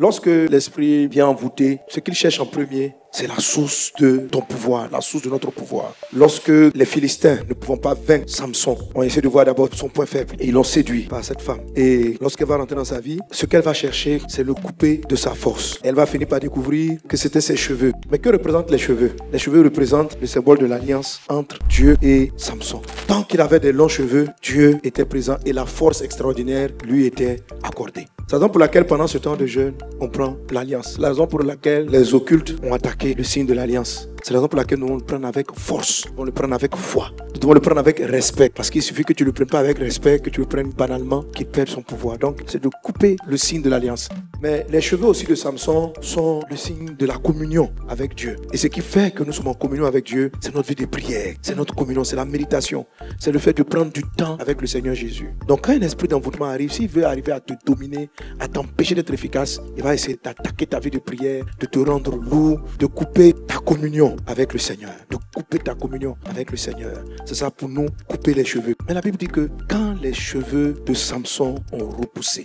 Lorsque l'esprit vient envoûter, ce qu'il cherche en premier, c'est la source de ton pouvoir, la source de notre pouvoir. Lorsque les Philistins ne pouvant pas vaincre Samson, ont essayé de voir d'abord son point faible et ils l'ont séduit par cette femme. Et lorsqu'elle va rentrer dans sa vie, ce qu'elle va chercher, c'est le couper de sa force. Elle va finir par découvrir que c'était ses cheveux. Mais que représentent les cheveux? Les cheveux représentent le symbole de l'alliance entre Dieu et Samson. Tant qu'il avait des longs cheveux, Dieu était présent et la force extraordinaire lui était accordée. C'est la raison pour laquelle pendant ce temps de jeûne, on prend l'alliance. La raison pour laquelle les occultes ont attaqué le signe de l'alliance. C'est la raison pour laquelle nous devons le prendre avec force, nous devons le prendre avec foi, nous devons le prendre avec respect. Parce qu'il suffit que tu ne le prennes pas avec respect, que tu le prennes banalement, qu'il perde son pouvoir. Donc c'est de couper le signe de l'alliance. Mais les cheveux aussi de Samson sont le signe de la communion avec Dieu. Et ce qui fait que nous sommes en communion avec Dieu, c'est notre vie de prière, c'est notre communion, c'est la méditation. C'est le fait de prendre du temps avec le Seigneur Jésus. Donc quand un esprit d'envoûtement arrive, s'il veut arriver à te dominer, à t'empêcher d'être efficace, il va essayer d'attaquer ta vie de prière, de te rendre lourd, de couper ta communion avec le Seigneur, de couper ta communion avec le Seigneur. C'est ça pour nous, couper les cheveux. Mais la Bible dit que quand les cheveux de Samson ont repoussé,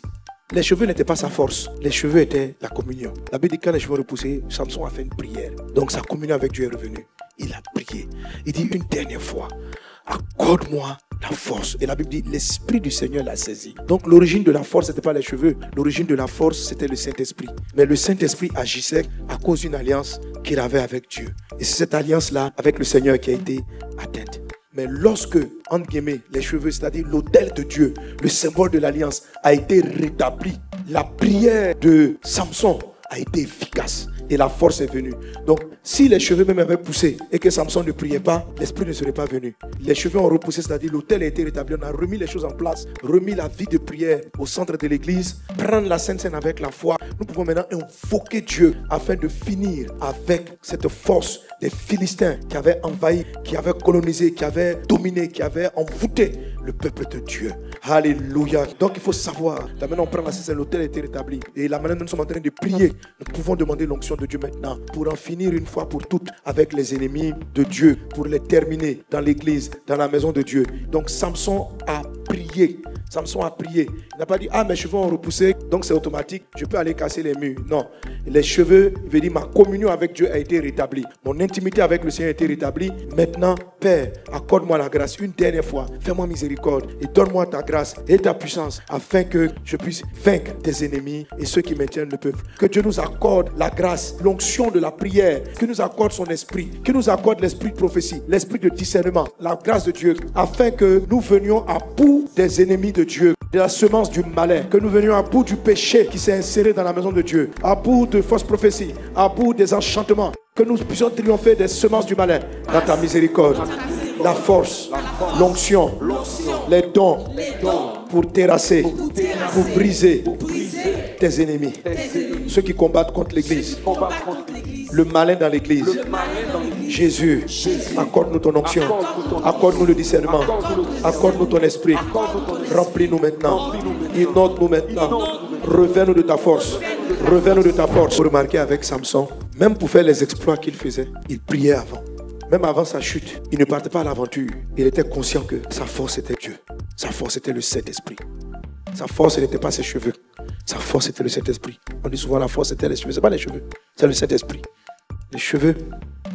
les cheveux n'étaient pas sa force, les cheveux étaient la communion. La Bible dit que quand les cheveux ont repoussé, Samson a fait une prière. Donc sa communion avec Dieu est revenue. Il a prié. Il dit une dernière fois, accorde-moi la force. Et la Bible dit, l'Esprit du Seigneur l'a saisi. Donc l'origine de la force, ce n'était pas les cheveux. L'origine de la force, c'était le Saint-Esprit. Mais le Saint-Esprit agissait à cause d'une alliance qu'il avait avec Dieu. Et c'est cette alliance-là, avec le Seigneur, qui a été atteinte. Mais lorsque, entre guillemets, les cheveux, c'est-à-dire l'autel de Dieu, le symbole de l'alliance, a été rétabli, la prière de Samson a été efficace. Et la force est venue. Donc, si les cheveux même avaient poussé et que Samson ne priait pas, l'esprit ne serait pas venu. Les cheveux ont repoussé, c'est-à-dire l'autel a été rétabli. On a remis les choses en place, remis la vie de prière au centre de l'église, prendre la Sainte Seine avec la foi. Nous pouvons maintenant invoquer Dieu afin de finir avec cette force des Philistins qui avaient envahi, qui avaient colonisé, qui avaient dominé, qui avaient envoûté le peuple de Dieu. Alléluia. Donc il faut savoir, là maintenant on prend la Sainte Seine, l'autel a été rétabli. Et là maintenant nous sommes en train de prier. Nous pouvons demander l'onction de Dieu maintenant pour en finir une fois pour toutes avec les ennemis de Dieu, pour les terminer dans l'église, dans la maison de Dieu. Donc Samson a prié. Samson a prié. Il n'a pas dit, ah mes cheveux ont repoussé, donc c'est automatique, je peux aller casser les murs. Non. Les cheveux, il veut dire, ma communion avec Dieu a été rétablie. Mon intimité avec le Seigneur a été rétablie. Maintenant, Père, accorde-moi la grâce une dernière fois. Fais-moi miséricorde et donne-moi ta grâce et ta puissance afin que je puisse vaincre tes ennemis et ceux qui maintiennent le peuple. Que Dieu nous accorde la grâce, l'onction de la prière, que nous accorde son esprit, que nous accorde l'esprit de prophétie, l'esprit de discernement, la grâce de Dieu, afin que nous venions à bout des ennemis de Dieu, de la semence du malin, que nous venions à bout du péché qui s'est inséré dans la maison de Dieu, à bout de fausses prophéties, à bout des enchantements, que nous puissions triompher des semences du malin dans ta miséricorde, la force, l'onction, les dons pour terrasser, pour briser tes ennemis, ceux qui combattent contre l'église, le malin dans l'église. Jésus, accorde-nous ton onction, accorde-nous le discernement, accorde-nous ton esprit, remplis-nous maintenant, inonde-nous maintenant, reviens-nous de ta force, reviens-nous de ta force. Vous remarquez avec Samson, même pour faire les exploits qu'il faisait, il priait avant. Même avant sa chute, il ne partait pas à l'aventure. Il était conscient que sa force était Dieu. Sa force était le Saint-Esprit. Sa force n'était pas ses cheveux. Sa force était le Saint-Esprit. On dit souvent la force était les cheveux. Ce n'est pas les cheveux, c'est le Saint-Esprit. Les cheveux,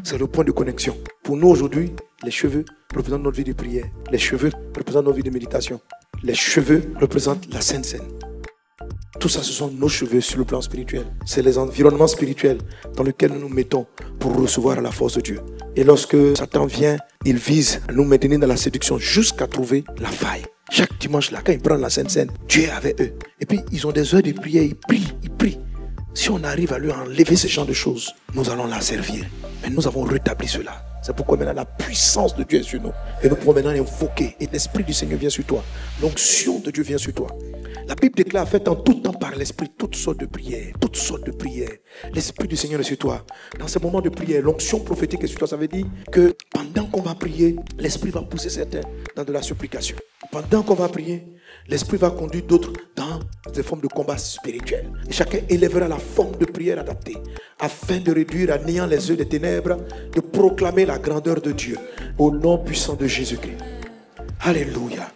c'est le point de connexion. Pour nous aujourd'hui, les cheveux représentent notre vie de prière. Les cheveux représentent notre vie de méditation. Les cheveux représentent la Sainte Seine. Tout ça, ce sont nos cheveux sur le plan spirituel. C'est les environnements spirituels dans lesquels nous nous mettons pour recevoir la force de Dieu. Et lorsque Satan vient, il vise à nous maintenir dans la séduction jusqu'à trouver la faille. Chaque dimanche, là, quand ils prennent la Sainte Seine, Dieu est avec eux. Et puis, ils ont des heures de prière, ils prient. Si on arrive à lui enlever ce genre de choses, nous allons la servir. Mais nous avons rétabli cela. C'est pourquoi maintenant la puissance de Dieu est sur nous. Et nous pouvons maintenant invoquer. Et l'Esprit du Seigneur vient sur toi. L'onction de Dieu vient sur toi. La Bible déclare, faites en tout temps par l'Esprit toutes sortes de prières. Toutes sortes de prières. L'Esprit du Seigneur est sur toi. Dans ces moments de prière, l'onction prophétique est sur toi. Ça veut dire que pendant qu'on va prier, l'Esprit va pousser certains dans de la supplication. Pendant qu'on va prier, l'Esprit va conduire d'autres dans des formes de combat spirituel. Et chacun élèvera la forme de prière adaptée afin de réduire à néant les œuvres des ténèbres, de proclamer la grandeur de Dieu au nom puissant de Jésus-Christ. Alléluia.